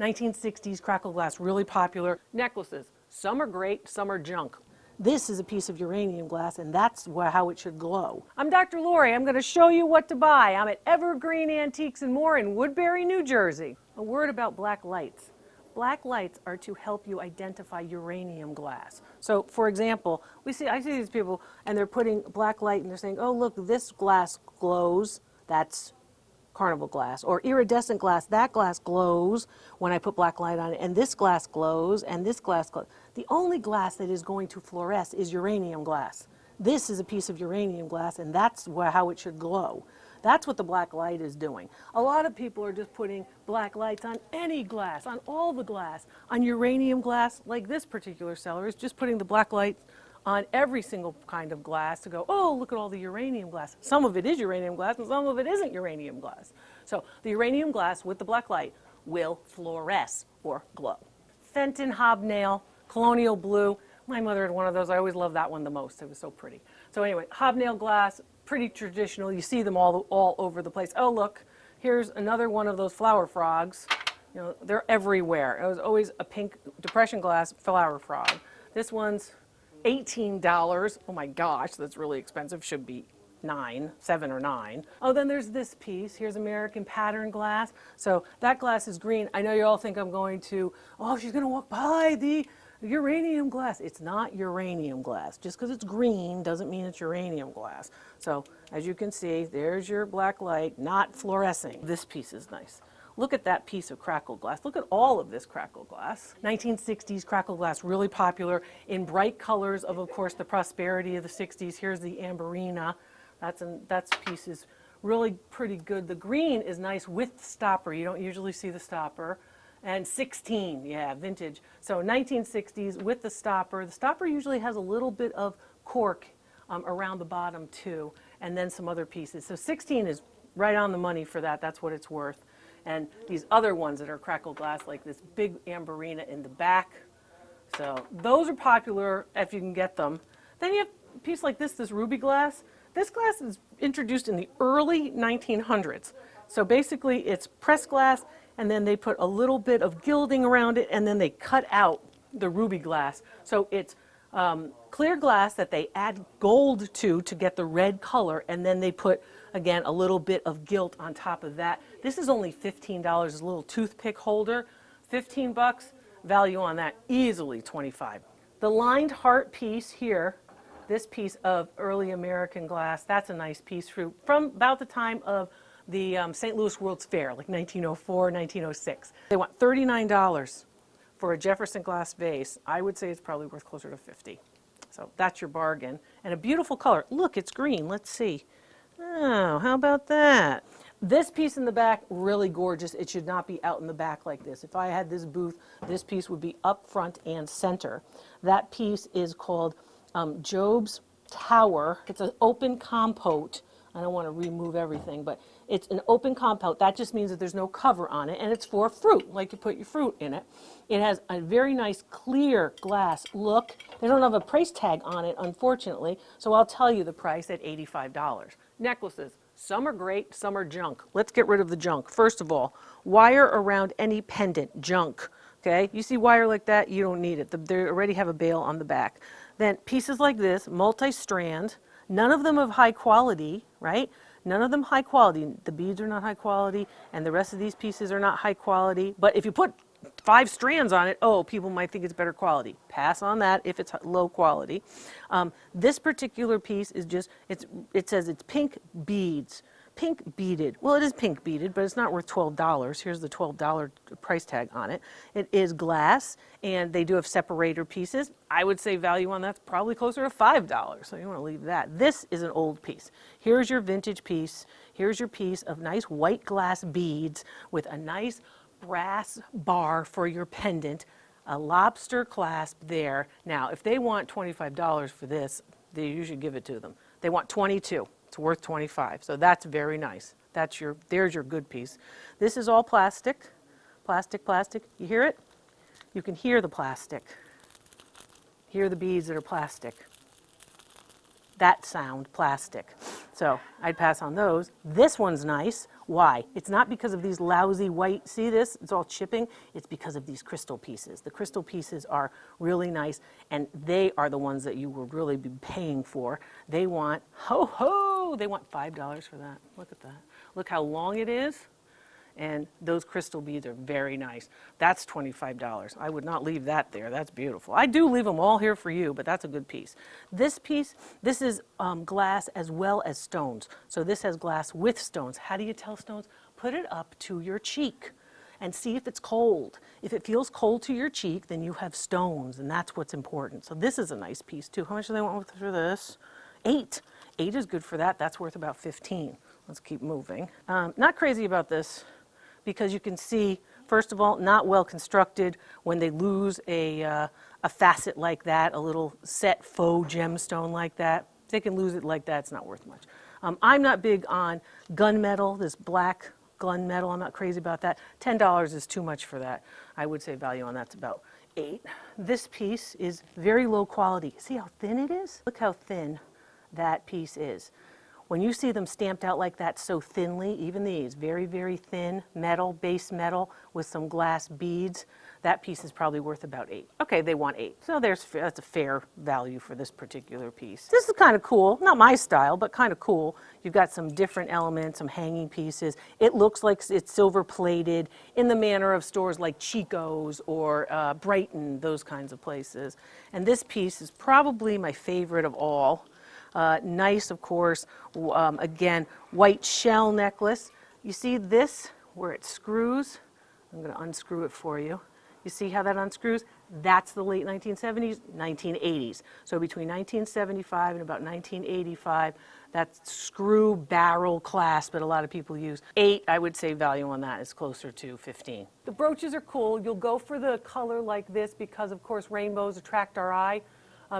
1960s crackle glass, really popular. Necklaces, some are great, some are junk. This is a piece of uranium glass, and that's how it should glow. I'm Dr. Lori. I'm going to show you what to buy. I'm at Evergreen Antiques and More in Woodbury, New Jersey. A word about black lights. Black lights are to help you identify uranium glass. So, for example, I see these people, and they're putting black light, and they're saying, oh, look, this glass glows. That's carnival glass. Or iridescent glass, that glass glows when I put black light on it, and this glass glows, and this glass glows. The only glass that is going to fluoresce is uranium glass. This is a piece of uranium glass, and that's how it should glow. That's what the black light is doing. A lot of people are just putting black lights on any glass, on all the glass. On uranium glass, like this particular seller is just putting the black light on every single kind of glass to go, oh, look at all the uranium glass. Some of it is uranium glass and some of it isn't uranium glass. So the uranium glass with the black light will fluoresce or glow. Fenton hobnail, colonial blue. My mother had one of those. I always loved that one the most. It was so pretty. So anyway, hobnail glass, pretty traditional. You see them all over the place. Oh, look, here's another one of those flower frogs. You know, they're everywhere. It was always a pink depression glass flower frog. This one's $18. Oh my gosh, that's really expensive. Should be $7 or $9. Oh, then there's this piece. Here's American pattern glass. So that glass is green. I know you all think I'm going to, oh, she's going to walk by the uranium glass. It's not uranium glass. Just because it's green doesn't mean it's uranium glass. So as you can see, there's your black light, not fluorescing. This piece is nice. Look at that piece of crackle glass. Look at all of this crackle glass. 1960s crackle glass, really popular in bright colors of course, the prosperity of the 60s. Here's the amberina. That piece is really pretty good. The green is nice with the stopper. You don't usually see the stopper. And 16, yeah, vintage. So 1960s with the stopper. The stopper usually has a little bit of cork around the bottom too, and then some other pieces. So 16 is right on the money for that. That's what it's worth. And these other ones that are crackle glass, like this big amberina in the back. So those are popular if you can get them. Then you have a piece like this ruby glass. This glass is introduced in the early 1900s. So basically it's pressed glass, and then they put a little bit of gilding around it, and then they cut out the ruby glass. So it's clear glass that they add gold to get the red color, and then they put, again, a little bit of gilt on top of that. This is only $15, a little toothpick holder, 15 bucks, value on that easily 25. The lined heart piece here, this piece of early American glass, that's a nice piece from about the time of the St. Louis World's Fair, like 1904, 1906. They want $39 for a Jefferson glass vase. I would say it's probably worth closer to $50. So that's your bargain. And a beautiful color. Look, it's green. Let's see. Oh, how about that? This piece in the back, really gorgeous. It should not be out in the back like this. If I had this booth, this piece would be up front and center. That piece is called Job's Tower. It's an open compote. I don't want to remove everything, but it's an open compote. That just means that there's no cover on it, and it's for fruit, like you put your fruit in it. It has a very nice clear glass look. They don't have a price tag on it, unfortunately, so I'll tell you the price at $85. Necklaces, some are great, some are junk. Let's get rid of the junk. First of all, wire around any pendant, junk. Okay, you see wire like that, you don't need it. They already have a bail on the back. Then pieces like this, multi-strand, none of them of high quality, right? None of them high quality. The beads are not high quality, and the rest of these pieces are not high quality. But if you put 5 strands on it, oh, people might think it's better quality. Pass on that if it's low quality. This particular piece is just, it says it's pink beads. Pink beaded. Well, it is pink beaded, but it's not worth $12. Here's the $12 price tag on it. It is glass, and they do have separator pieces. I would say value on that's probably closer to $5, so you want to leave that. This is an old piece. Here's your vintage piece. Here's your piece of nice white glass beads with a nice brass bar for your pendant, a lobster clasp there. Now, if they want $25 for this, you should give it to them. They want $22. It's worth $25, so that's very nice. There's your good piece. This is all plastic, plastic, plastic. You hear it? You can hear the plastic. Hear the beads that are plastic. That sound, plastic. So I'd pass on those. This one's nice. Why? It's not because of these lousy white, see this? It's all chipping. It's because of these crystal pieces. The crystal pieces are really nice, and they are the ones that you will really be paying for. They want, they want $5 for that. Look at that. Look how long it is. And those crystal beads are very nice. That's $25. I would not leave that there. That's beautiful. I do leave them all here for you, but that's a good piece. This piece, this is glass as well as stones. So this has glass with stones. How do you tell stones? Put it up to your cheek and see if it's cold. If it feels cold to your cheek, then you have stones, and that's what's important. So this is a nice piece too. How much do they want for this? 8. 8 is good for that. That's worth about 15. Let's keep moving. Not crazy about this, because you can see, first of all, not well constructed. When they lose a facet like that, a little set faux gemstone like that, if they can lose it like that, it's not worth much. I'm not big on gunmetal, this black gunmetal. I'm not crazy about that. $10 is too much for that. I would say value on that's about 8. This piece is very low quality. See how thin it is? Look how thin that piece is. When you see them stamped out like that so thinly, even these, very, very thin metal, base metal with some glass beads, that piece is probably worth about 8. Okay, they want 8. So that's a fair value for this particular piece. This is kind of cool. Not my style, but kind of cool. You've got some different elements, some hanging pieces. It looks like it's silver plated in the manner of stores like Chico's or Brighton, those kinds of places. And this piece is probably my favorite of all. Nice, of course, again, white shell necklace. You see this, where it screws? I'm going to unscrew it for you. You see how that unscrews? That's the late 1970s, 1980s. So between 1975 and about 1985, that screw barrel clasp that a lot of people use. 8, I would say value on that is closer to 15. The brooches are cool. You'll go for the color like this because, of course, rainbows attract our eye.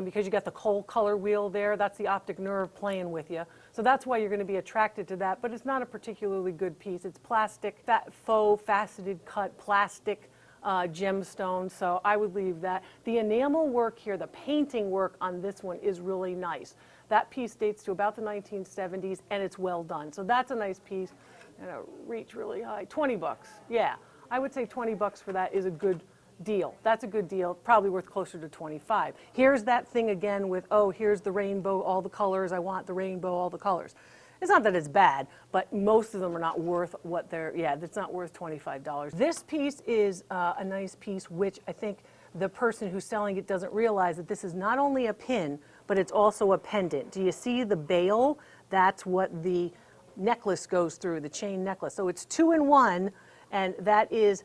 Because you got the coal color wheel there, that's the optic nerve playing with you. So that's why you're going to be attracted to that, but it's not a particularly good piece. It's plastic, faux faceted cut plastic gemstone, so I would leave that. The enamel work here, the painting work on this one is really nice. That piece dates to about the 1970s, and it's well done. So that's a nice piece. And reach really high. 20 bucks, yeah. I would say 20 bucks for that is a good deal. That's a good deal, probably worth closer to 25. Here's that thing again with, oh, here's the rainbow, all the colors, I want the rainbow, all the colors. It's not that it's bad, but most of them are not worth what they're, it's not worth $25. This piece is a nice piece, which I think the person who's selling it doesn't realize that this is not only a pin, but it's also a pendant. Do you see the bail? That's what the necklace goes through, the chain necklace. So it's 2-in-1. And that is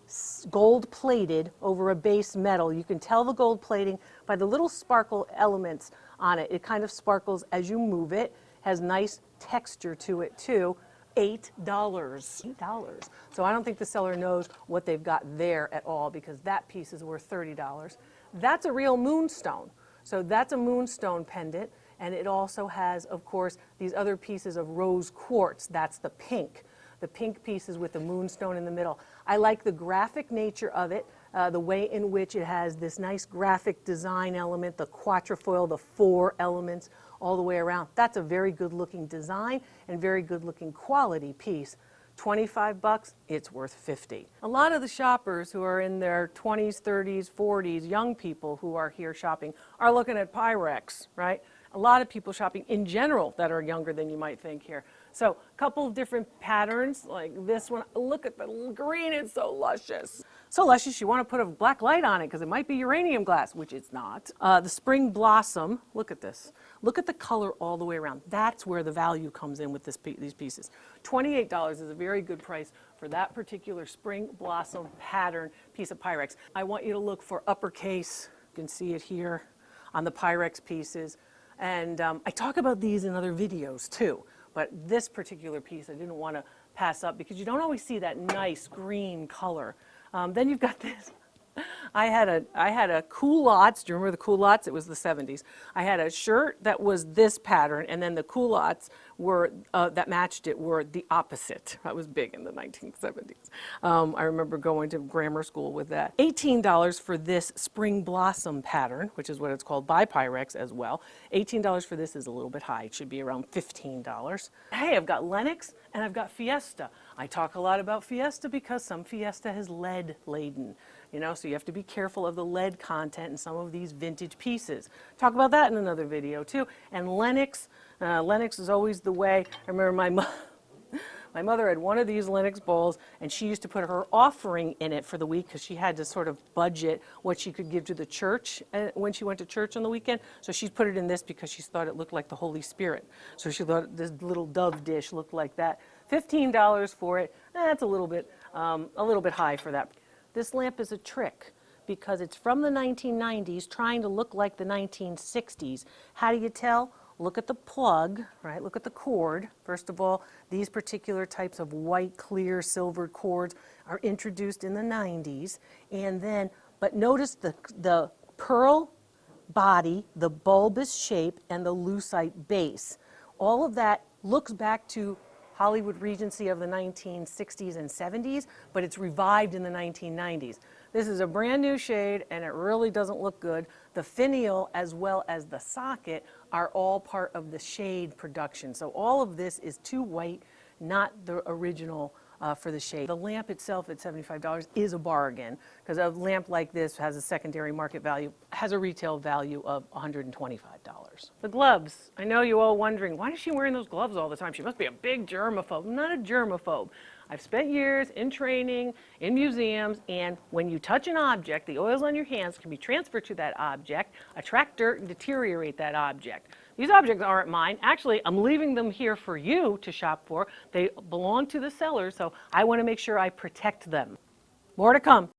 gold plated over a base metal. You can tell the gold plating by the little sparkle elements on it. It kind of sparkles as you move it, has nice texture to it too. $8. $8. So I don't think the seller knows what they've got there at all, because that piece is worth $30. That's a real moonstone. So that's a moonstone pendant, and it also has, of course, these other pieces of rose quartz. That's the pink. The pink pieces with the moonstone in the middle. I like the graphic nature of it, the way in which it has this nice graphic design element, the quatrefoil, the 4 elements all the way around. That's a very good looking design and very good looking quality piece. 25 bucks, it's worth 50. A lot of the shoppers who are in their 20s, 30s, 40s, young people who are here shopping, are looking at Pyrex, right? A lot of people shopping in general that are younger than you might think here. So a couple of different patterns like this one. Look at the green, it's so luscious. So luscious you want to put a black light on it because it might be uranium glass, which it's not. The spring blossom, look at this. Look at the color all the way around. That's where the value comes in with these pieces. $28 is a very good price for that particular spring blossom pattern piece of Pyrex. I want you to look for uppercase. You can see it here on the Pyrex pieces. And I talk about these in other videos too. But this particular piece I didn't want to pass up because you don't always see that nice green color. Then you've got this. I had a culottes. Do you remember the culottes? It was the 70s. I had a shirt that was this pattern, and then the culottes were that matched it were the opposite. That was big in the 1970s. I remember going to grammar school with that. $18 for this spring blossom pattern, which is what it's called by Pyrex as well. $18 for this is a little bit high. It should be around $15. Hey, I've got Lennox and I've got Fiesta. I talk a lot about Fiesta because some Fiesta is lead laden. You know, so you have to be careful of the lead content in some of these vintage pieces. Talk about that in another video too. And Lennox, Lennox is always the way. I remember my mother had one of these Lennox bowls, and she used to put her offering in it for the week because she had to sort of budget what she could give to the church when she went to church on the weekend. So she put it in this because she thought it looked like the Holy Spirit. So she thought this little dove dish looked like that. $15 for it. That's a little bit high for that. This lamp is a trick because it's from the 1990s trying to look like the 1960s. How do you tell? Look at the plug, right? Look at the cord. First of all, these particular types of white, clear, silvered cords are introduced in the 90s. And then, but notice the pearl body, the bulbous shape, and the lucite base. All of that looks back to Hollywood Regency of the 1960s and 70s, but it's revived in the 1990s. This is a brand new shade and it really doesn't look good. The finial as well as the socket are all part of the shade production. So all of this is too white, not the original for the shade. The lamp itself at $75 is a bargain because a lamp like this has a secondary market value, has a retail value of $125. The gloves. I know you all wondering, why is she wearing those gloves all the time? She must be a big germaphobe. I'm not a germaphobe. I've spent years in training, in museums, and when you touch an object, the oils on your hands can be transferred to that object, attract dirt, and deteriorate that object. These objects aren't mine. Actually, I'm leaving them here for you to shop for. They belong to the seller, so I want to make sure I protect them. More to come.